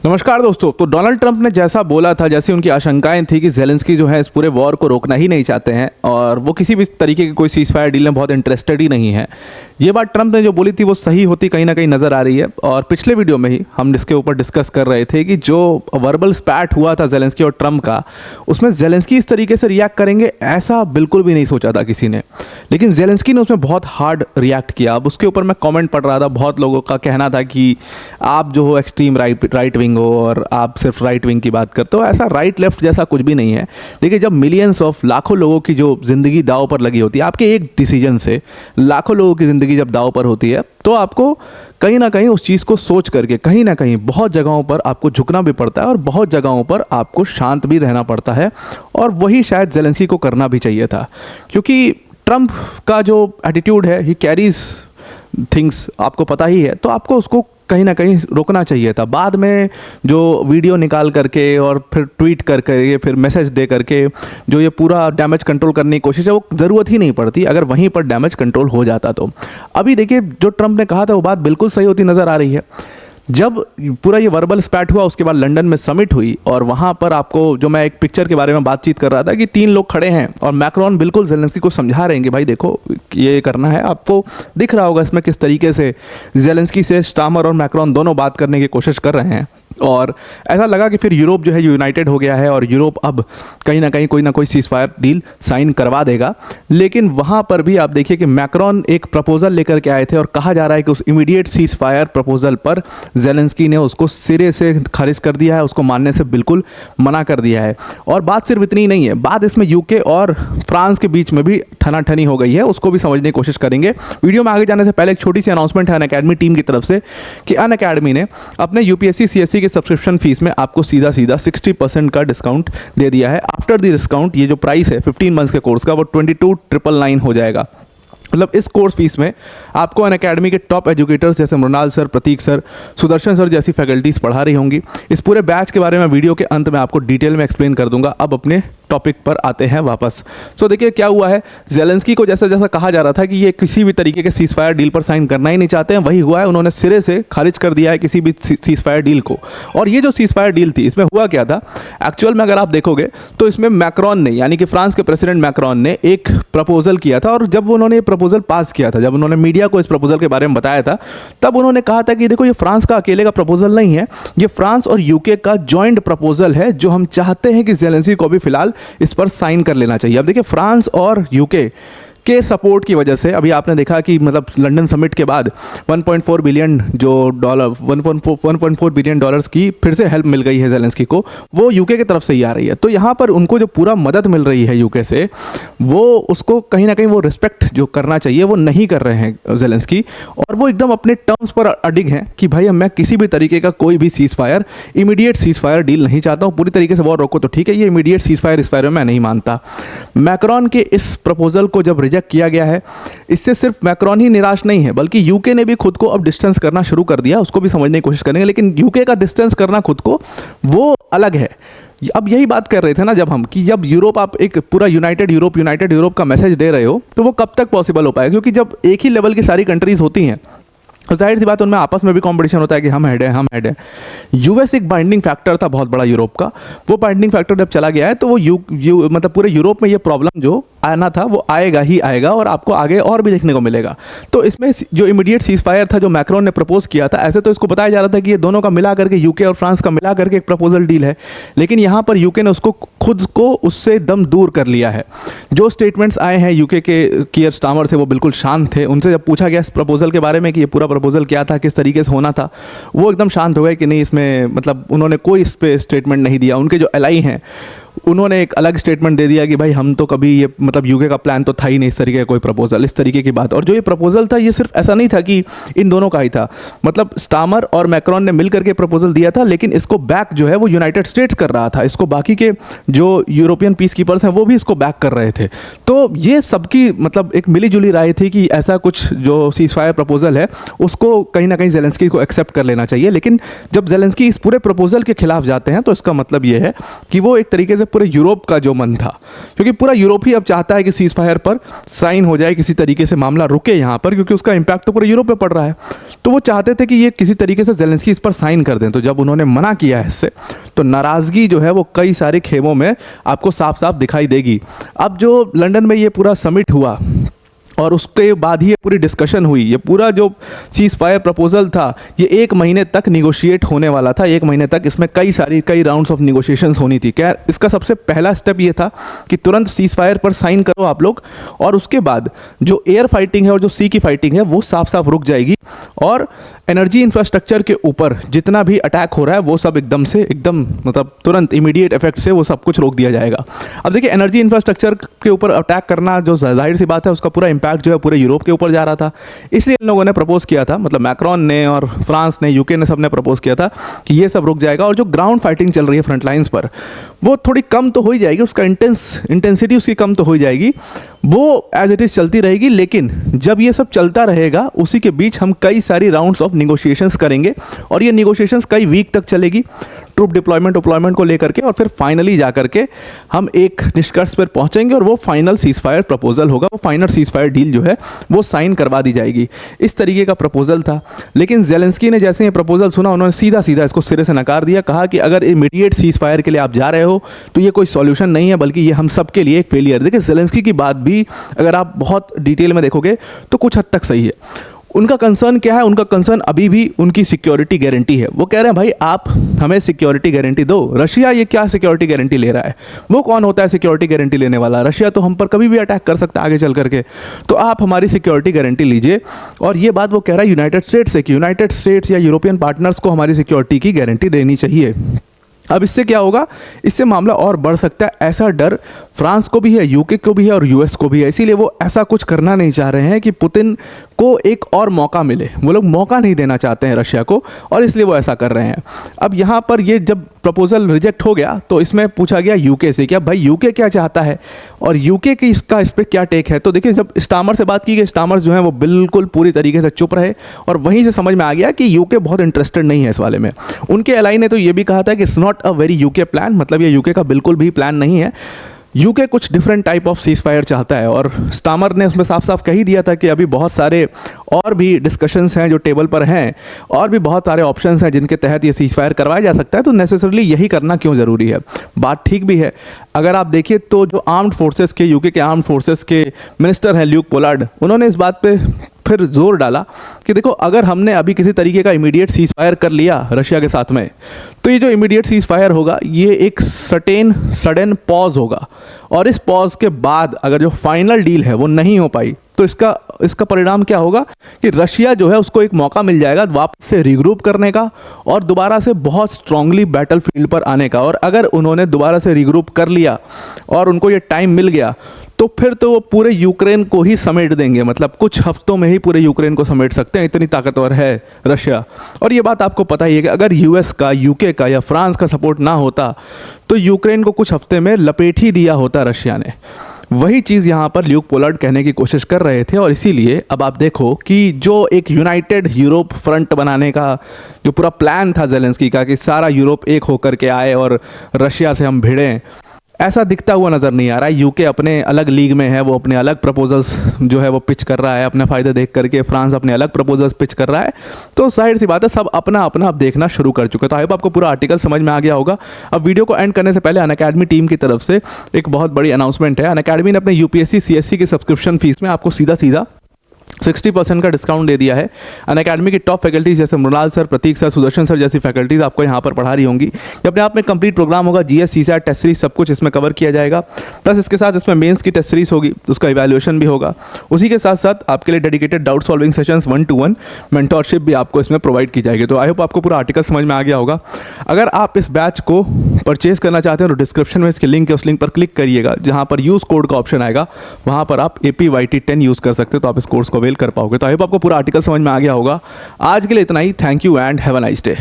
नमस्कार दोस्तों। तो डोनाल्ड ट्रंप ने जैसा बोला था, जैसी उनकी आशंकाएं थी कि ज़ेलेंस्की जो है इस पूरे वॉर को रोकना ही नहीं चाहते हैं और वो किसी भी तरीके की कोई सीज़ फायर डील में बहुत इंटरेस्टेड ही नहीं है। ये बात ट्रंप ने जो बोली थी वो सही होती कहीं ना कहीं नज़र आ रही है। और पिछले वीडियो में ही हम इसके ऊपर डिस्कस कर रहे थे कि जो वर्बल स्पैट हुआ था ज़ेलेंस्की और ट्रंप का, उसमें ज़ेलेंस्की इस तरीके से रिएक्ट करेंगे ऐसा बिल्कुल भी नहीं सोचा था किसी ने, लेकिन ज़ेलेंस्की ने उसमें बहुत हार्ड रिएक्ट किया। अब उसके ऊपर मैं कॉमेंट पढ़ रहा था, बहुत लोगों का कहना था कि आप जो हो एक्सट्रीम राइट विंग हो और आप सिर्फ राइट विंग की बात करते हो। ऐसा राइट लेफ्ट जैसा कुछ भी नहीं है। देखिए, जब मिलियंस ऑफ लाखों लोगों की जो ज़िंदगी दांव पर लगी होती है, आपके एक डिसीजन से लाखों लोगों की ज़िंदगी जब दांव पर होती है, तो आपको कहीं ना कहीं उस चीज़ को सोच करके कहीं ना कहीं बहुत जगहों पर आपको झुकना भी पड़ता है और बहुत जगहों पर आपको शांत भी रहना पड़ता है। और वही शायद ज़ेलेंस्की को करना भी चाहिए था, क्योंकि ट्रंप का जो एटीट्यूड है, ही कैरीज थिंग्स, आपको पता ही है। तो आपको उसको कहीं ना कहीं रोकना चाहिए था। बाद में जो वीडियो निकाल करके और फिर ट्वीट करके फिर मैसेज दे करके जो ये पूरा डैमेज कंट्रोल करने की कोशिश है, वो ज़रूरत ही नहीं पड़ती अगर वहीं पर डैमेज कंट्रोल हो जाता तो। अभी देखिए, जो ट्रंप ने कहा था वो बात बिल्कुल सही होती नज़र आ रही है। जब पूरा ये वर्बल स्पैट हुआ, उसके बाद लंदन में समिट हुई और वहाँ पर आपको जो मैं एक पिक्चर के बारे में बातचीत कर रहा था कि 3 लोग खड़े हैं और मैक्रोन बिल्कुल ज़ेलेंस्की को समझा रहे हैं कि भाई देखो ये करना है। आपको दिख रहा होगा इसमें किस तरीके से ज़ेलेंस्की से स्टामर और मैक्रोन दोनों बात करने की कोशिश कर रहे हैं। और ऐसा लगा कि फिर यूरोप जो है यूनाइटेड हो गया है और यूरोप अब कहीं ना कोई सीज़ फायर डील साइन करवा देगा। लेकिन वहाँ पर भी आप देखिए कि मैक्रोन एक प्रपोज़ल लेकर के आए थे और कहा जा रहा है कि उस इमीडिएट सीज़ फायर प्रपोज़ल पर ज़ेलेंस्की ने उसको सिरे से खारिज कर दिया है, उसको मानने से बिल्कुल मना कर दिया है। और बात सिर्फ इतनी नहीं है, बात इसमें यूके और फ्रांस के बीच में भी ठनाठनी हो गई है, उसको भी समझने की कोशिश करेंगे। वीडियो में आगे जाने से पहले एक छोटी सी अनाउंसमेंट है अनअकैडमी टीम की तरफ से कि अनअकैडमी ने अपने यूपीएससी सीएससी के सब्सक्रिप्शन फीस में आपको सीधा 60% का डिस्काउंट दे दिया है। आफ्टर द डिस्काउंट ये जो प्राइस है 15 मंथ्स के कोर्स का, वो 22,999 हो जाएगा। मतलब इस कोर्स फीस में आपको अनअकैडमी के टॉप एजुकेटर्स जैसे मृणाल सर, प्रतीक सर, सुदर्शन सर जैसी फैकल्टीज़ पढ़ा रही होंगी। इस पूरे बैच के बारे में वीडियो के अंत में आपको डिटेल में एक्सप्लेन कर दूंगा। अब अपने टॉपिक पर आते हैं वापस। सो देखिए क्या हुआ है, ज़ेलेंस्की को जैसा जैसा कहा जा रहा था कि ये किसी भी तरीके के सीज़ फायर डील पर साइन करना ही नहीं चाहते हैं, वही हुआ है। उन्होंने सिरे से खारिज कर दिया है किसी भी सीज़ फायर डील को। और ये जो सीज़ फायर डील थी, इसमें हुआ क्या था एक्चुअल में, अगर आप देखोगे तो इसमें मैक्रोन ने, यानी कि फ्रांस के प्रेसिडेंट मैक्रोन ने एक प्रपोजल किया था। और जब उन्होंने ये प्रपोजल पास किया था, जब उन्होंने मीडिया को इस प्रपोजल के बारे में बताया था, तब उन्होंने कहा था कि देखो ये फ्रांस का अकेले का प्रपोजल नहीं है, ये फ्रांस और यूके का जॉइंट प्रपोजल है, जो हम चाहते हैं कि ज़ेलेंस्की को भी फिलहाल इस पर साइन कर लेना चाहिए। अब देखिए, फ्रांस और यूके के सपोर्ट की वजह से अभी आपने देखा कि मतलब लंदन समिट के बाद 1.4 बिलियन जो डॉलर 1.4 बिलियन डॉलर्स की फिर से हेल्प मिल गई है ज़ेलेंस्की को, वो यूके की तरफ से ही आ रही है। तो यहाँ पर उनको जो पूरा मदद मिल रही है यूके से, वो उसको कहीं ना कहीं वो रिस्पेक्ट जो करना चाहिए वो नहीं कर रहे हैं ज़ेलेंस्की। और वो एकदम अपने टर्म्स पर अडिग हैं कि भाई मैं किसी भी तरीके का कोई भी seize fire, immediate seize fire deal नहीं चाहता हूँ। पूरी तरीके से वॉर रोको तो ठीक है, ये इमीडिएट सीज़ फायर इस फायर में मैं नहीं मानता। मैक्रोन के इस प्रपोजल को जब रिजेक्ट किया गया है, इससे सिर्फ मैक्रोन ही निराश नहीं है, बल्कि यूके ने भी खुद को अब डिस्टेंस करना शुरू कर दिया। उसको भी समझने की कोशिश करेंगे, लेकिन यूके का डिस्टेंस करना खुद को, वो अलग है। अब यही बात कर रहे थे ना जब हम, कि जब यूरोप, आप एक पूरा यूनाइटेड यूरोप का मैसेज दे रहे हो, तो वो कब तक पॉसिबल हो पाएगा? क्योंकि जब एक ही लेवल की सारी कंट्रीज होती हैं तो जाहिर सी बात उनमें आपस में भी कंपटीशन होता है कि हम हेड हैं। यूएस एक बाइंडिंग फैक्टर था बहुत बड़ा यूरोप का। वो बाइंडिंग फैक्टर जब चला गया है तो वो मतलब पूरे यूरोप में ये प्रॉब्लम जो आना था वो आएगा ही आएगा, और आपको आगे और भी देखने को मिलेगा। तो इसमें जो इमीडिएट सीज़ फायर था जो मैक्रोन ने प्रपोज किया था, ऐसे तो इसको बताया जा रहा था कि ये दोनों का मिला करके, यूके और फ्रांस का मिला करके एक प्रपोजल डील है, लेकिन यहाँ पर यूके ने उसको खुद को उससे एकदम दूर कर लिया है। जो स्टेटमेंट्स आए हैं यूके के कीयर स्टामर से, वो बिल्कुल शांत थे। उनसे जब पूछा गया इस प्रपोजल के बारे में कि ये पूरा प्रपोजल क्या था, किस तरीके से होना था, वो एकदम शांत हो गए कि नहीं, इसमें मतलब उन्होंने कोई इस पर स्टेटमेंट नहीं दिया। उनके जो एलाई हैं उन्होंने एक अलग स्टेटमेंट दे दिया कि भाई हम तो कभी ये, मतलब यूके का प्लान तो था ही नहीं इस तरीके का कोई प्रपोजल, इस तरीके की बात। और जो ये प्रपोजल था, ये सिर्फ ऐसा नहीं था कि इन दोनों का ही था, मतलब स्टामर और मैक्रोन ने मिलकर के प्रपोजल दिया था, लेकिन इसको बैक जो है वो यूनाइटेड स्टेट्स कर रहा था। इसको बाकी के जो यूरोपियन पीस कीपर्स हैं वो भी इसको बैक कर रहे थे। तो ये सबकी मतलब एक मिली जुली राय थी कि ऐसा कुछ जो सीज़ फायर प्रपोजल है उसको कहीं ना कहीं ज़ेलेंस्की को एक्सेप्ट कर लेना चाहिए। लेकिन जब ज़ेलेंस्की इस पूरे प्रपोजल के खिलाफ जाते हैं तो इसका मतलब ये है कि वो एक तरीके से पूरे यूरोप का जो मन था, क्योंकि पूरा यूरोप ही अब चाहता है कि सीज फायर पर साइन हो जाए, किसी तरीके से मामला रुके यहाँ पर, क्योंकि उसका इम्पैक्ट तो पूरे यूरोप पे पड़ रहा है। तो वो चाहते थे कि ये किसी तरीके से ज़ेलेंस्की इस पर साइन कर दें। तो जब उन्होंने मना किया है इससे, तो नाराज़गी जो है वो कई सारे खेमों में आपको साफ साफ दिखाई देगी। अब जो लंदन में ये पूरा समिट हुआ और उसके बाद ही ये पूरी डिस्कशन हुई, ये पूरा जो सीज फायर प्रपोजल था ये 1 महीने तक निगोशिएट होने वाला था। 1 महीने तक इसमें कई राउंड्स ऑफ निगोशिएशंस होनी थी। क्या इसका सबसे पहला स्टेप ये था कि तुरंत सीज फायर पर साइन करो आप लोग, और उसके बाद जो एयर फाइटिंग है और जो सी की फाइटिंग है वो साफ साफ रुक जाएगी, और एनर्जी इंफ्रास्ट्रक्चर के ऊपर जितना भी अटैक हो रहा है वो सब एकदम मतलब तुरंत इमीडिएट इफेक्ट से वो सब कुछ रोक दिया जाएगा। अब देखिए, एनर्जी इंफ्रास्ट्रक्चर के ऊपर अटैक करना जो जाहिर सी बात है उसका पूरा इम्पैक्ट जो है पूरे यूरोप के ऊपर जा रहा था। इसलिए इन लोगों ने प्रपोज किया था, मतलब मैक्रोन ने और फ्रांस ने, यूके ने, सब ने प्रपोज किया था कि ये सब रुक जाएगा, और जो ग्राउंड फाइटिंग चल रही है फ्रंट लाइन्स पर वो थोड़ी कम तो हो ही जाएगी, उसका इंटेंसिटी उसकी कम तो हो ही जाएगी, वो एज इट इज़ चलती रहेगी। लेकिन जब ये सब चलता रहेगा उसी के बीच हम कई सारी राउंड्स ऑफ निगोशिएशंस करेंगे, और ये निगोशिएशंस कई वीक तक चलेगी ट्रूप डिप्लॉयमेंट को लेकर के, और फिर फाइनली जा करके हम एक निष्कर्ष पर पहुंचेंगे, और वो फाइनल सीज फायर प्रपोजल होगा, वो फाइनल सीज फायर डील जो है वो साइन करवा दी जाएगी। इस तरीके का प्रपोजल था। लेकिन ज़ेलेंस्की ने जैसे ये प्रपोजल सुना, उन्होंने सीधा इसको सिरे से नकार दिया। कहा कि अगर इमीडिएट सीज फायर के लिए आप जा रहे हो तो ये कोई सॉल्यूशन नहीं है, बल्कि ये हम सब के लिए एक फेलियर। देखिए, ज़ेलेंस्की की बात भी अगर आप बहुत डिटेल में देखोगे तो कुछ हद तक सही है। उनका कंसर्न क्या है? उनका कंसर्न अभी भी उनकी सिक्योरिटी गारंटी है। वो कह रहे हैं भाई आप हमें सिक्योरिटी गारंटी दो। रशिया ये क्या सिक्योरिटी गारंटी ले रहा है? वो कौन होता है सिक्योरिटी गारंटी लेने वाला? रशिया तो हम पर कभी भी अटैक कर सकता है आगे चल करके, तो आप हमारी सिक्योरिटी गारंटी लीजिए। और ये बात वो कह रहा है यूनाइटेड स्टेट्स से कि यूनाइटेड स्टेट्स या यूरोपियन पार्टनर्स को हमारी सिक्योरिटी की गारंटी देनी चाहिए। अब इससे क्या होगा? इससे मामला और बढ़ सकता है। ऐसा डर फ्रांस को भी है, यूके को भी है और यूएस को भी है। इसीलिए वो ऐसा कुछ करना नहीं चाह रहे हैं कि पुतिन को एक और मौका मिले। वो लोग मौका नहीं देना चाहते हैं रशिया को, और इसलिए वो ऐसा कर रहे हैं। अब यहाँ पर ये जब प्रपोजल रिजेक्ट हो गया तो इसमें पूछा गया यूके से, क्या भाई यूके क्या चाहता है और यूके की इस पर क्या टेक है? तो देखिए, जब स्टामर से बात की गई, स्टामर जो है वो बिल्कुल पूरी तरीके से चुप रहे, और वहीं से समझ में आ गया कि यूके बहुत इंटरेस्टेड नहीं है इस वाले में। उनके एलाई ने तो ये भी कहा था कि it's not a very UK plan, मतलब ये यूके का बिल्कुल भी प्लान नहीं है। यूके कुछ different type of cease fire चाहता है, और स्टामर ने उसमें साफ साफ कह ही दिया था कि अभी बहुत सारे और भी डिस्कशंस हैं जो टेबल पर हैं, और भी बहुत सारे ऑप्शंस हैं जिनके तहत ये सीज फायर करवाया जा सकता है। तो नेसेसरली यही करना क्यों ज़रूरी है? बात ठीक भी है। अगर आप देखिए तो जो आर्म्ड फोर्सेस के, यूके के आर्म्ड फोर्सेस के मिनिस्टर हैं ल्यूक पोलार्ड, उन्होंने इस बात पे फिर जोर डाला कि देखो, अगर हमने अभी किसी तरीके का इमीडिएट सीज फायर कर लिया रशिया के साथ में, तो ये जो इमीडिएट सीज फायर होगा ये एक सडन पॉज होगा, और इस पॉज के बाद अगर जो फाइनल डील है वो नहीं हो पाई तो इसका परिणाम क्या होगा कि रशिया जो है उसको एक मौका मिल जाएगा वापस से रीग्रुप करने का और दोबारा से बहुत स्ट्रांगली बैटलफील्ड पर आने का। और अगर उन्होंने दोबारा से रीग्रुप कर लिया और उनको ये टाइम मिल गया तो फिर तो वो पूरे यूक्रेन को ही समेट देंगे, मतलब कुछ हफ्तों में ही पूरे यूक्रेन को समेट सकते हैं, इतनी ताकतवर है रशिया। और ये बात आपको पता ही है कि अगर यूएस का, यूके का या फ्रांस का सपोर्ट ना होता तो यूक्रेन को कुछ हफ्ते में लपेट ही दिया होता रशिया ने। वही चीज़ यहाँ पर ल्यूक पोलार्ड कहने की कोशिश कर रहे थे। और इसीलिए अब आप देखो कि जो एक यूनाइटेड यूरोप फ्रंट बनाने का जो पूरा प्लान था ज़ेलेंस्की का कि सारा यूरोप एक होकर के आए और रशिया से हम भिड़ें, ऐसा दिखता हुआ नज़र नहीं आ रहा है। यूके अपने अलग लीग में है, वो अपने अलग प्रपोजल्स जो है वो पिच कर रहा है अपने फ़ायदे देख करके। फ्रांस अपने अलग प्रपोजल्स पिच कर रहा है। तो जाहिर सी बात है सब अपना अपना अब देखना शुरू कर चुके हैं। तो आई होप आपको पूरा आर्टिकल समझ में आ गया होगा। अब वीडियो को एंड करने से पहले अनअकैडमी टीम की तरफ से एक बहुत बड़ी अनाउंसमेंट है। अनअकैडमी ने अपने यूपीएससी सीएससी की सब्सक्रिप्शन फीस में आपको सीधा 60% का डिस्काउंट दे दिया है। अनअकैडमी की टॉप फैकल्टीज जैसे मृणाल सर, प्रतीक सर, सुदर्शन सर जैसी फैकल्टीज आपको यहाँ पर पढ़ा रही होंगी। ये अपने आप में कंप्लीट प्रोग्राम होगा। जीएस, सीसैट, टेस्ट सीरीज सब कुछ इसमें कवर किया जाएगा। प्लस इसके साथ इसमें मेंस की टेस्ट सीरीज होगी, उसका इवैल्यूएशन भी होगा। उसी के साथ साथ आपके लिए dedicated doubt solving sessions 1-to-1 mentorship भी आपको इसमें प्रोवाइड की जाएगी। तो आई होप आपको पूरा आर्टिकल समझ में आ गया होगा। अगर आप इस बैच को परचेज करना चाहते हैं तो डिस्क्रिप्शन में इसके लिंक है, उस लिंक पर क्लिक करिएगा। जहाँ पर यूज़ कोड का ऑप्शन आएगा वहाँ पर आप APYT10 यूज़ कर सकते हो, तो आप इस कोर्स को अवेल कर पाओगे। तो आई होप आपको पूरा आर्टिकल समझ में आ गया होगा। आज के लिए इतना ही। Thank you and have a nice day.